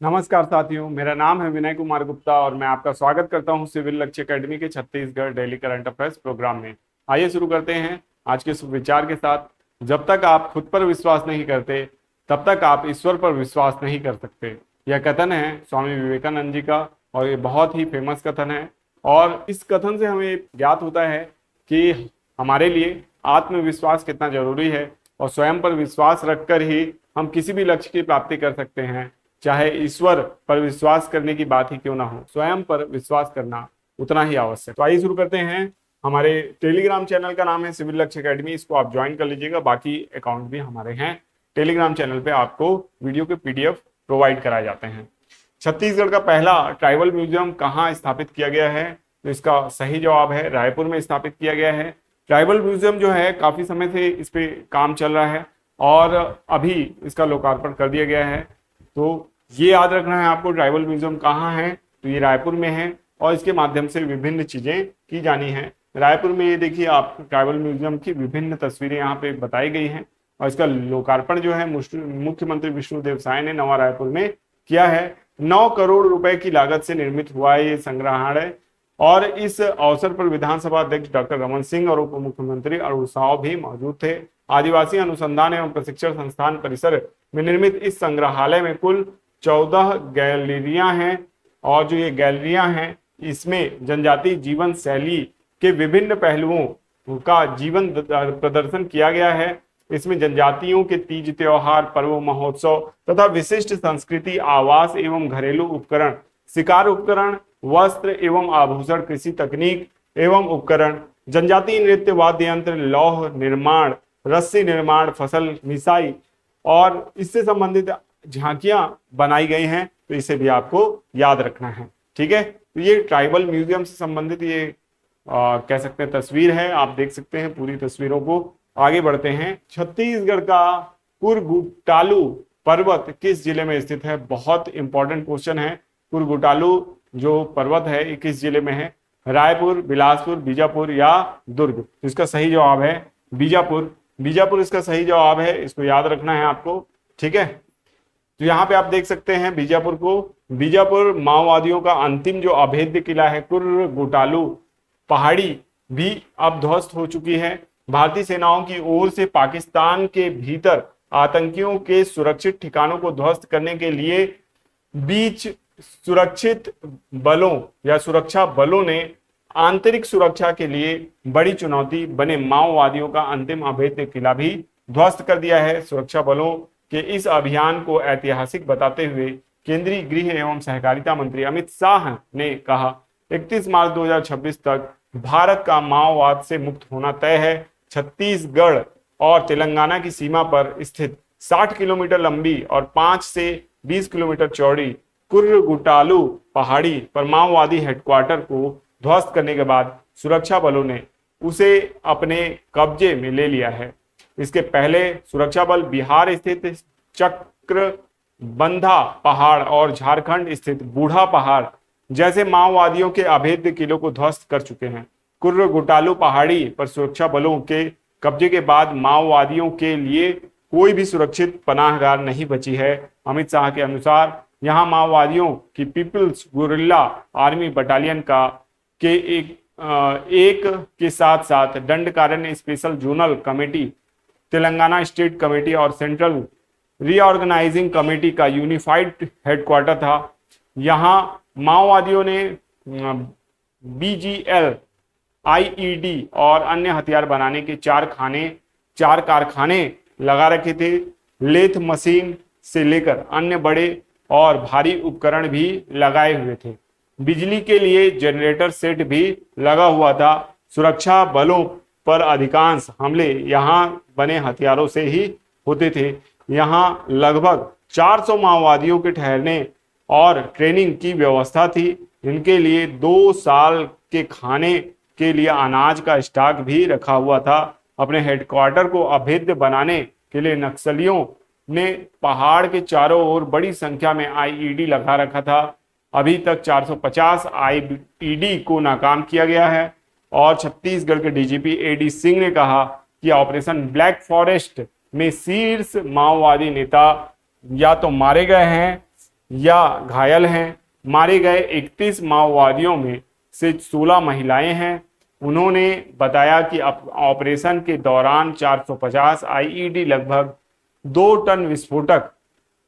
नमस्कार साथियों, मेरा नाम है विनय कुमार गुप्ता और मैं आपका स्वागत करता हूं सिविल लक्ष्य एकेडमी के Chhattisgarh daily current affairs programme में। आइए शुरू करते हैं आज के विचार के साथ। जब तक आप खुद पर विश्वास नहीं करते तब तक आप ईश्वर पर विश्वास नहीं कर सकते। यह कथन है स्वामी विवेकानंद जी का और ये बहुत ही फेमस कथन है। और इस कथन से हमें ज्ञात होता है कि हमारे लिए आत्मविश्वास कितना जरूरी है और स्वयं पर विश्वास रखकर ही हम किसी भी लक्ष्य की प्राप्ति कर सकते हैं। चाहे ईश्वर पर विश्वास करने की बात ही क्यों ना हो, स्वयं पर विश्वास करना उतना ही आवश्यक। तो आइए शुरू करते हैं। हमारे टेलीग्राम चैनल का नाम है सिविल लक्ष्य एकेडमी, इसको आप ज्वाइन कर लीजिएगा। बाकी अकाउंट भी हमारे हैं। टेलीग्राम चैनल पे आपको वीडियो के पीडीएफ प्रोवाइड कराए जाते हैं। छत्तीसगढ़ का पहला ट्राइबल म्यूजियम कहाँ स्थापित किया गया है? तो इसका सही जवाब है रायपुर में स्थापित किया गया है। ट्राइबल म्यूजियम जो है काफी समय से इस पे काम चल रहा है और अभी इसका लोकार्पण कर दिया गया है। तो ये याद रखना है आपको, ट्राइबल म्यूजियम कहाँ है? तो ये रायपुर में है और इसके माध्यम से विभिन्न चीजें की जानी है। रायपुर में ये देखिए आप ट्राइबल म्यूजियम की विभिन्न तस्वीरें यहाँ पे बताई गई हैं और इसका लोकार्पण जो है मुख्यमंत्री विष्णुदेव साय ने नवा रायपुर में किया है। 9 करोड़ रुपए की लागत से निर्मित हुआ है ये संग्रहालय और इस अवसर पर विधानसभा अध्यक्ष डॉक्टर रमन सिंह और उप मुख्यमंत्री अरुण साव भी मौजूद थे। आदिवासी अनुसंधान एवं प्रशिक्षण संस्थान परिसर में निर्मित इस संग्रहालय में कुल 14 गैलरियां हैं और जो ये गैलरियां हैं इसमें जनजातीय जीवन शैली के विभिन्न पहलुओं का जीवन प्रदर्शन किया गया है। इसमें जनजातियों के तीज त्योहार, पर्व, महोत्सव तथा विशिष्ट संस्कृति, आवास एवं घरेलू उपकरण, शिकार उपकरण, वस्त्र एवं आभूषण, कृषि तकनीक एवं उपकरण, जनजातीय नृत्य, वाद्य यंत्र, लौह निर्माण, रस्सी निर्माण, फसल मिसाई और इससे संबंधित झांकियां बनाई गई हैं। तो इसे भी आपको याद रखना है, ठीक है। तो ये ट्राइबल म्यूजियम से संबंधित ये कह सकते हैं तस्वीर है, आप देख सकते हैं पूरी तस्वीरों को। आगे बढ़ते हैं। छत्तीसगढ़ का कुरगुटालू पर्वत किस जिले में स्थित है? बहुत इंपॉर्टेंट क्वेश्चन है। कुरगुटालू जो पर्वत है ये किस जिले में है? रायपुर, बिलासपुर, बीजापुर या दुर्ग? इसका सही जवाब है बीजापुर। बीजापुर इसका सही जवाब है, इसको याद रखना है आपको, ठीक है। तो यहाँ पे आप देख सकते हैं बीजापुर को। बीजापुर माओवादियों का अंतिम जो अभेद्य किला है कुरगुटालू पहाड़ी भी अब ध्वस्त हो चुकी है। भारतीय सेनाओं की ओर से पाकिस्तान के भीतर आतंकियों के सुरक्षित ठिकानों को ध्वस्त करने के लिए बीच सुरक्षित बलों या सुरक्षा बलों ने आंतरिक सुरक्षा के लिए बड़ी चुनौती बने माओवादियों का अंतिम अभेद्य किला भी ध्वस्त कर दिया है। सुरक्षा बलों के इस अभियान को ऐतिहासिक बताते हुए केंद्रीय गृह एवं सहकारिता मंत्री अमित शाह ने कहा 31 मार्च 2026 तक भारत का माओवाद से मुक्त होना तय है। छत्तीसगढ़ और तेलंगाना की सीमा पर स्थित 60 किलोमीटर लंबी और 5 से 20 किलोमीटर चौड़ी कुर्रगुटालू पहाड़ी पर माओवादी हेडक्वार्टर को ध्वस्त करने के बाद सुरक्षा बलों ने उसे अपने कब्जे में ले लिया है। इसके पहले सुरक्षा बल बिहार स्थित चक्रबंधा पहाड़ और झारखंड स्थित बूढ़ा पहाड़ जैसे माओवादियों के अभेद्य किलों को ध्वस्त कर चुके हैं। कुर्रगुटालू पहाड़ी पर सुरक्षा बलों के कब्जे के बाद माओवादियों के लिए कोई भी सुरक्षित पनाहगाह नहीं बची है। अमित शाह के अनुसार यहां माओवादियों की पीपल्स गुरिल्ला आर्मी बटालियन के एक के साथ साथ Dandakaranya special zonal committee, Telangana state committee और सेंट्रल रीऑर्गेनाइजिंग कमेटी का यूनिफाइड हेडक्वार्टर था। यहां माओवादियों ने बीजीएल, आईईडी और अन्य हथियार बनाने के 4 कारखाने लगा रखे थे। लेथ मशीन से लेकर अन्य बड़े और भारी उपकरण भी लगाए हुए थे। बिजली के लिए जनरेटर सेट भी लगा हुआ था। सुरक्षा बलों पर अधिकांश हमले यहां बने हथियारों से ही होते थे। यहां लगभग 400 माओवादियों के ठहरने और ट्रेनिंग की व्यवस्था थी। इनके लिए 2 साल के खाने के लिए अनाज का स्टॉक भी रखा हुआ था। अपने हेडक्वार्टर को अभेद्य बनाने के लिए नक्सलियों ने पहाड़ के चारों ओर बड़ी संख्या में आईईडी लगा रखा था। अभी तक 450 आईईडी को नाकाम किया गया है और छत्तीसगढ़ के डीजीपी एडी सिंह ने कहा कि ऑपरेशन ब्लैक फॉरेस्ट में शीर्ष माओवादी नेता या तो मारे गए हैं या घायल हैं। मारे गए 31 माओवादियों में से 16 महिलाएं हैं। उन्होंने बताया कि ऑपरेशन के दौरान 450 आईईडी, लगभग 2 टन विस्फोटक,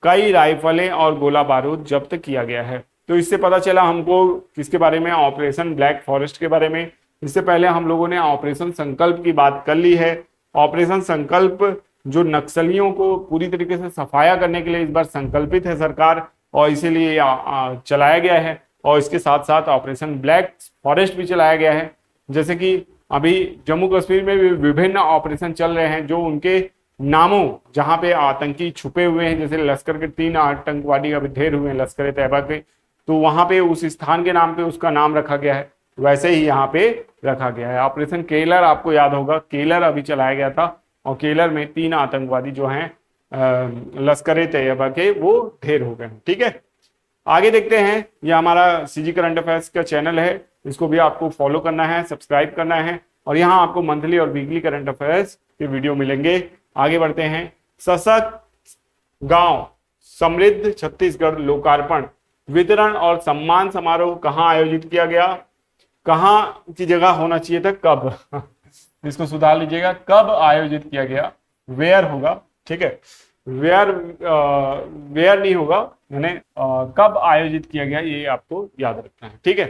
कई राइफलें और गोला बारूद जब्त किया गया है। तो इससे पता चला हमको किसके बारे में, ऑपरेशन ब्लैक फॉरेस्ट के बारे में। इससे पहले हम लोगों ने ऑपरेशन संकल्प की बात कर ली है। ऑपरेशन संकल्प जो नक्सलियों को पूरी तरीके से सफाया करने के लिए इस बार संकल्पित है सरकार, और इसीलिए चलाया गया है। और इसके साथ साथ ऑपरेशन ब्लैक फॉरेस्ट भी चलाया गया है। जैसे कि अभी जम्मू कश्मीर में भी विभिन्न ऑपरेशन चल रहे हैं, जो उनके नामों, जहां पे आतंकी छुपे हुए हैं, जैसे लश्कर के 3 आतंकवादी अभी ढेर हुए हैं लश्कर तैयबा के, तो वहां पे उस स्थान के नाम पे उसका नाम रखा गया है, वैसे ही यहाँ पे रखा गया है। ऑपरेशन केलर, आपको याद होगा केलर अभी चलाया गया था, और केलर में 3 आतंकवादी जो हैं लश्कर तैयबा के, वो ढेर हो गए हैं। ठीक है, आगे देखते हैं। ये हमारा सीजी करंट अफेयर्स का चैनल है, इसको भी आपको फॉलो करना है, सब्सक्राइब करना है, और यहाँ आपको मंथली और वीकली करंट अफेयर्स के वीडियो मिलेंगे। आगे बढ़ते हैं। सशक्त गांव समृद्ध छत्तीसगढ़ लोकार्पण, वितरण और सम्मान समारोह कहाँ आयोजित किया गया? कहाँ की जगह होना चाहिए था, कब इसको सुधार लीजिएगा, कब आयोजित किया गया, वेयर होगा। ठीक है, वेयर वेयर नहीं होगा, यानी कब आयोजित किया गया, ये आपको याद रखना है। ठीक है,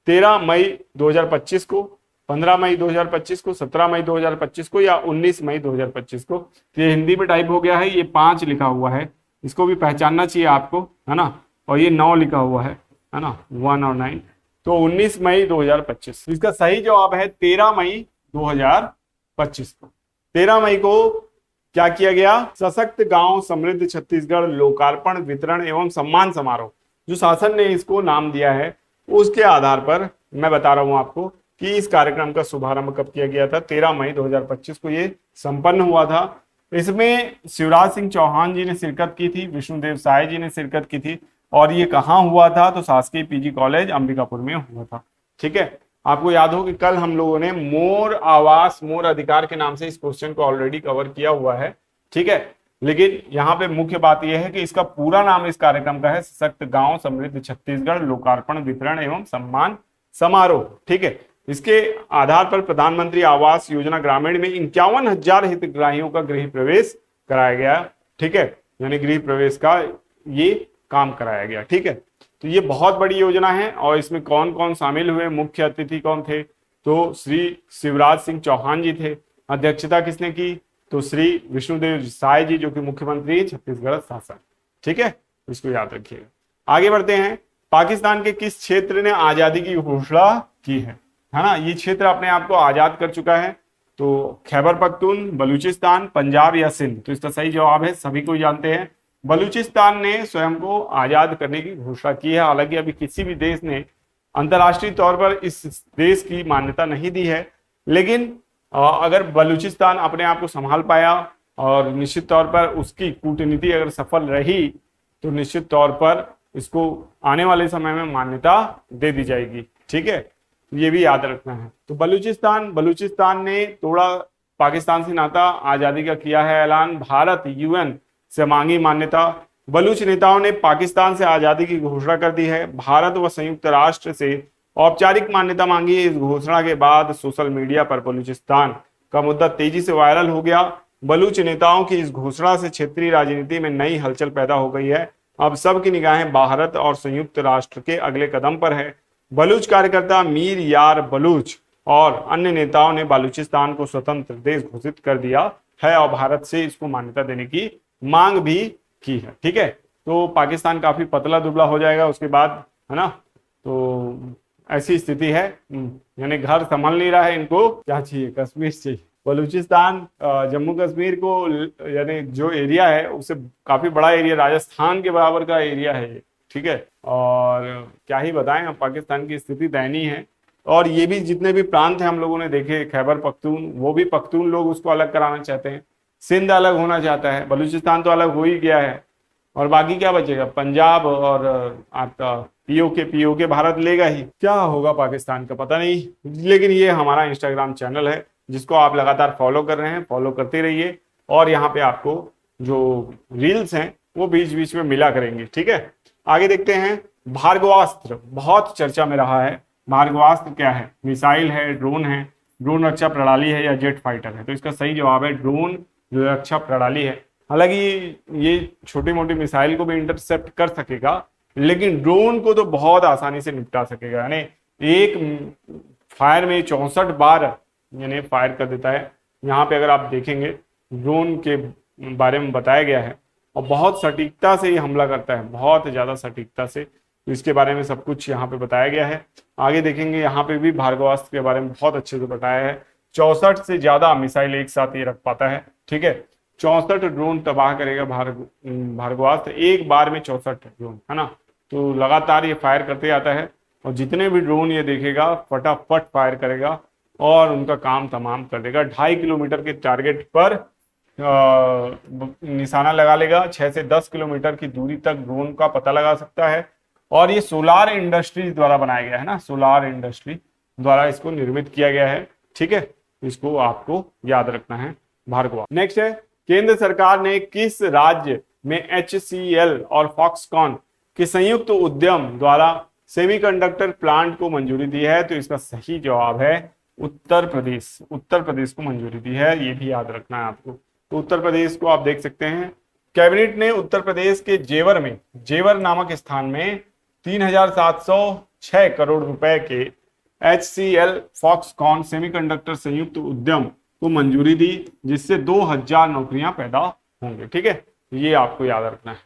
13 मई 2025 को, 15 मई 2025 को, 17 मई 2025 को, या 19 मई 2025 को। तो ये हिंदी में टाइप हो गया है, ये 5 लिखा हुआ है, इसको भी पहचानना चाहिए आपको, है ना। और ये 9 लिखा हुआ है ना, 1 और 9, तो 19 मई 2025। इसका सही जवाब है 13 मई 2025 को। 13 मई को क्या किया गया? सशक्त गांव समृद्ध छत्तीसगढ़ लोकार्पण, वितरण एवं सम्मान समारोह। जो शासन ने इसको नाम दिया है, उसके आधार पर मैं बता रहा हूं आपको कि इस कार्यक्रम का शुभारंभ कब किया गया था। 13 मई 2025 को ये संपन्न हुआ था। इसमें शिवराज सिंह चौहान जी ने शिरकत की थी, विष्णुदेव साय जी ने शिरकत की थी, और ये कहाँ हुआ था? तो शासकीय पीजी कॉलेज अंबिकापुर में हुआ था। ठीक है, आपको याद हो कि कल हम लोगों ने मोर आवास मोर अधिकार के नाम से इस क्वेश्चन को ऑलरेडी कवर किया हुआ है। ठीक है, लेकिन यहाँ पे मुख्य बात यह है कि इसका पूरा नाम इस कार्यक्रम का है सशक्त गांव समृद्ध छत्तीसगढ़ लोकार्पण, वितरण एवं सम्मान समारोह। ठीक है, इसके आधार पर प्रधानमंत्री आवास योजना ग्रामीण में 51,000 हितग्राहियों का गृह प्रवेश कराया गया। ठीक है, यानी गृह प्रवेश का ये काम कराया गया। ठीक है, तो ये बहुत बड़ी योजना है, और इसमें कौन कौन शामिल हुए, मुख्य अतिथि कौन थे? तो श्री शिवराज सिंह चौहान जी थे। अध्यक्षता किसने की? तो श्री विष्णुदेव साय जी, जो कि मुख्यमंत्री छत्तीसगढ़ शासन। ठीक है, इसको याद रखिएगा। आगे बढ़ते हैं। पाकिस्तान के किस क्षेत्र ने आजादी की घोषणा की है ना? ये क्षेत्र अपने आप को आजाद कर चुका है। तो खैबर पख्तून, बलूचिस्तान, पंजाब या सिंध? तो इसका सही जवाब है, सभी को जानते हैं, बलूचिस्तान ने स्वयं को आजाद करने की घोषणा की है। हालांकि अभी किसी भी देश ने अंतर्राष्ट्रीय तौर पर इस देश की मान्यता नहीं दी है, लेकिन अगर बलूचिस्तान अपने आप को संभाल पाया और निश्चित तौर पर उसकी कूटनीति अगर सफल रही, तो निश्चित तौर पर इसको आने वाले समय में मान्यता दे दी जाएगी। ठीक है, ये भी याद रखना है। तो बलूचिस्तान ने तोड़ा पाकिस्तान से नाता, आजादी का किया है ऐलान, भारत यूएन से मांगी मान्यता। बलूच नेताओं ने पाकिस्तान से आजादी की घोषणा कर दी है। भारत व संयुक्त राष्ट्र से औपचारिक मान्यता मांगी है। इस घोषणा के बाद सोशल मीडिया पर बलूचिस्तान का मुद्दा तेजी से वायरल हो गया। बलूच नेताओं की इस घोषणा से क्षेत्रीय राजनीति में नई हलचल पैदा हो गई है। अब सबकी निगाहें भारत और संयुक्त राष्ट्र के अगले कदम पर है। बलूच कार्यकर्ता मीर यार बलूच और अन्य नेताओं ने बलूचिस्तान को स्वतंत्र देश घोषित कर दिया है और भारत से इसको मान्यता देने की मांग भी की है। ठीक है, तो पाकिस्तान काफी पतला दुबला हो जाएगा उसके बाद, है ना। तो ऐसी स्थिति है, यानी घर संभल नहीं रहा है, इनको क्या चाहिए? कश्मीर चाहिए। बलूचिस्तान जम्मू कश्मीर को, यानी जो एरिया है उससे काफी बड़ा एरिया, राजस्थान के बराबर का एरिया है। ठीक है, और क्या ही बताएं, अब पाकिस्तान की स्थिति दयनीय है। और ये भी जितने भी प्रांत हैं हम लोगों ने देखे, खैबर पख्तून, वो भी पख्तून लोग उसको अलग कराना चाहते हैं। सिंध अलग होना चाहता है, बलूचिस्तान तो अलग हो ही गया है, और बाकी क्या बचेगा? पंजाब और आपका पीओके भारत लेगा ही। क्या होगा पाकिस्तान का पता नहीं, लेकिन ये हमारा इंस्टाग्राम चैनल है जिसको आप लगातार फॉलो कर रहे हैं, फॉलो करते रहिए, और यहाँ पे आपको जो रील्स हैं वो बीच बीच में मिला करेंगे। ठीक है, आगे देखते हैं, भार्गवास्त्र बहुत चर्चा में रहा है। भार्गवास्त्र क्या है? मिसाइल है, ड्रोन है, ड्रोन रक्षा प्रणाली है या जेट फाइटर है? तो इसका सही जवाब है ड्रोन रक्षा प्रणाली है। हालांकि ये छोटी मोटी मिसाइल को भी इंटरसेप्ट कर सकेगा, लेकिन ड्रोन को तो बहुत आसानी से निपटा सकेगा। यानी एक फायर में 64 बार यानी फायर कर देता है। यहाँ पे अगर आप देखेंगे ड्रोन के बारे में बताया गया है, और बहुत सटीकता से ये हमला करता है, बहुत ज्यादा सटीकता से। तो इसके बारे में सब कुछ यहाँ पे बताया गया है। आगे देखेंगे, यहाँ पे भी भार्गवास्त्र के बारे में बहुत अच्छे से बताया है। 64 से ज्यादा मिसाइल एक साथ ये रख पाता है, ठीक है। 64 ड्रोन तबाह करेगा भार्गवास्त्र, एक बार में 64 ड्रोन, है ना। तो लगातार ये फायर करते आता है, और जितने भी ड्रोन ये देखेगा फटाफट फायर करेगा और उनका काम तमाम कर देगा। 2.5 किलोमीटर के टारगेट पर निशाना लगा लेगा। 6 से 10 किलोमीटर की दूरी तक ड्रोन का पता लगा सकता है। और ये सोलार इंडस्ट्रीज द्वारा बनाया गया है ना, सोलार इंडस्ट्री द्वारा इसको निर्मित किया गया है, ठीक है। इसको आपको याद रखना है, भार्गवा। नेक्स्ट है, केंद्र सरकार ने किस राज्य में HCL और फॉक्सकॉन के संयुक्त उद्यम द्वारा सेमीकंडक्टर प्लांट को मंजूरी दी है? तो इसका सही जवाब है उत्तर प्रदेश। उत्तर प्रदेश को मंजूरी दी है, ये भी याद रखना है आपको। तो उत्तर प्रदेश को आप देख सकते हैं, कैबिनेट ने उत्तर प्रदेश के जेवर में, जेवर नामक स्थान में 3706 करोड़ रुपए के HCL फॉक्सकॉन सेमीकंडक्टर संयुक्त उद्यम को मंजूरी दी, जिससे 2000 नौकरियां पैदा होंगे, ठीक है। ये आपको याद रखना है।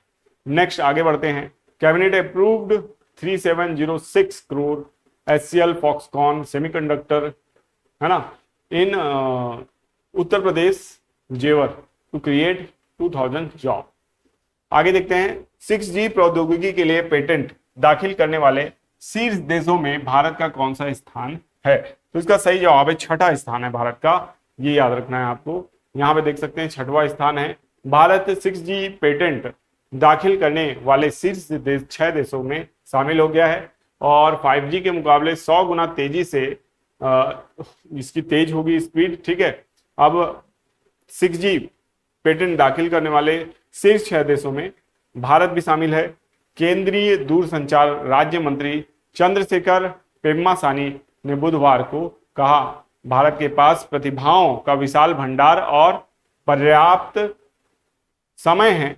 नेक्स्ट आगे बढ़ते हैं, cabinet approved 3706 crore HCL Foxconn semiconductor, है ना, इन उत्तर प्रदेश जेवर टू क्रिएट 2000 जॉब। आगे देखते हैं, 6G प्रौद्योगिकी के लिए पेटेंट दाखिल करने वाले शीर्ष देशों में भारत का कौन सा स्थान है? तो इसका सही जवाब है 6ठा स्थान है भारत का, ये याद रखना है आपको। यहाँ पे देख सकते हैं 6वां स्थान है। भारत 6G पेटेंट दाखिल करने वाले शीर्ष 6 देशों में शामिल हो गया है, और 5G के मुकाबले 100 गुना तेजी से इसकी तेज होगी स्पीड, ठीक है। अब 6G पेटेंट दाखिल करने वाले शीर्ष 6 देशों में भारत भी शामिल है। केंद्रीय दूरसंचार राज्य मंत्री चंद्रशेखर पेम्मासानी ने बुधवार को कहा, भारत के पास प्रतिभाओं का विशाल भंडार और पर्याप्त समय है।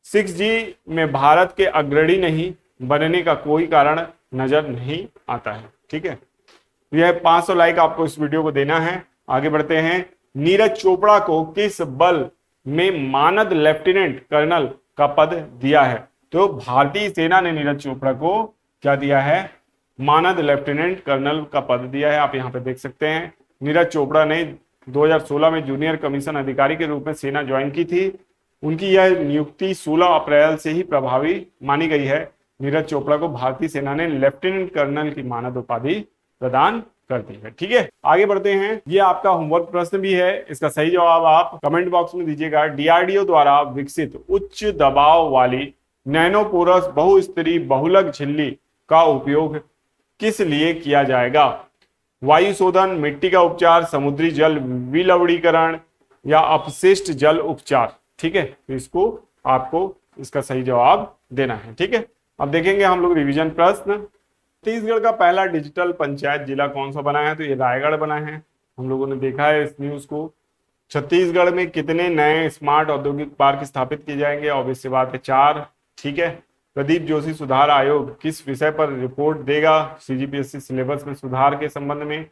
6G में भारत के अग्रणी नहीं बनने का कोई कारण नजर नहीं आता है, ठीक है। यह 500 लाइक आपको इस वीडियो को देना है। आगे बढ़ते हैं, नीरज चोपड़ा को किस बल में मानद लेफ्टिनेंट कर्नल का पद दिया है? तो भारतीय सेना ने नीरज चोपड़ा को क्या दिया है? मानद लेफ्टिनेंट कर्नल का पद दिया है। आप यहाँ पे देख सकते हैं, नीरज चोपड़ा ने 2016 में जूनियर कमीशन अधिकारी के रूप में सेना ज्वाइन की थी। उनकी यह नियुक्ति 16 अप्रैल से ही प्रभावी मानी गई है। नीरज चोपड़ा को भारतीय सेना ने लेफ्टिनेंट कर्नल की मानद उपाधि प्रदान करती है, ठीक है। आगे बढ़ते हैं, ये आपका होमवर्क प्रश्न भी है, इसका सही जवाब आप कमेंट बॉक्स में दीजिएगा। DRDO द्वारा विकसित उच्च दबाव वाली नैनोपोरस बहुस्तरीय बहुलक झिल्ली का उपयोग किस लिए किया जाएगा? वायु शोधन, मिट्टी का उपचार, समुद्री जल विलवणीकरण या अपशिष्ट जल उपचार, ठीक है। तो इसको आपको इसका सही जवाब देना है, ठीक है। अब देखेंगे हम लोग रिवीजन प्रश्न। छत्तीसगढ़ का पहला डिजिटल पंचायत जिला कौन सा बना है? तो ये रायगढ़ बना है। हम लोगों ने देखा है इस न्यूज को। छत्तीसगढ़ में कितने नए स्मार्ट औद्योगिक पार्क स्थापित किए जाएंगे? ऑब्वियस सी बात है 4, ठीक है। प्रदीप जोशी सुधार आयोग किस विषय पर रिपोर्ट देगा? CGPSC सिलेबस में सुधार के संबंध में।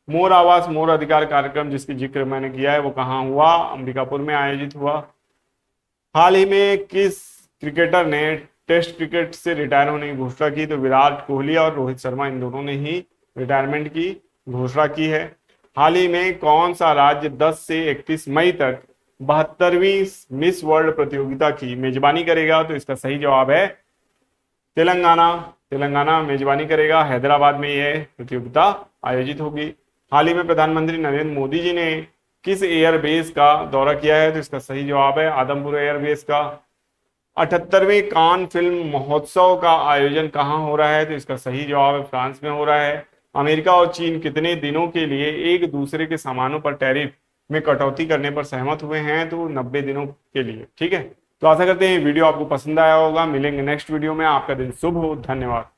मोर आवास मोर अधिकार कार्यक्रम जिसकी जिक्र मैंने किया है वो कहाँ हुआ? अंबिकापुर में आयोजित हुआ। हाल ही में किस क्रिकेटर ने टेस्ट क्रिकेट से रिटायर होने की घोषणा की? तो विराट कोहली और रोहित शर्मा, इन दोनों ने ही रिटायरमेंट की घोषणा की है। हाल ही में कौन सा राज्य 10 से 31 मई तक 72वीं मिस वर्ल्ड प्रतियोगिता की मेजबानी करेगा? तो इसका सही जवाब है तेलंगाना। तेलंगाना मेजबानी करेगा। हैदराबाद में यह प्रतियोगिता आयोजित होगी। हाल ही में प्रधानमंत्री नरेंद्र मोदी जी ने किस एयरबेस का दौरा किया है? तो इसका सही जवाब है आदमपुर एयरबेस का। 78वें कान फिल्म महोत्सव का आयोजन कहाँ हो रहा है? तो इसका सही जवाब है फ्रांस में हो रहा है। अमेरिका और चीन कितने दिनों के लिए एक दूसरे के सामानों पर टैरिफ में कटौती करने पर सहमत हुए हैं? तो 90 दिनों के लिए, ठीक है। तो आशा करते हैं ये वीडियो आपको पसंद आया होगा। मिलेंगे नेक्स्ट वीडियो में। आपका दिन शुभ हो। धन्यवाद।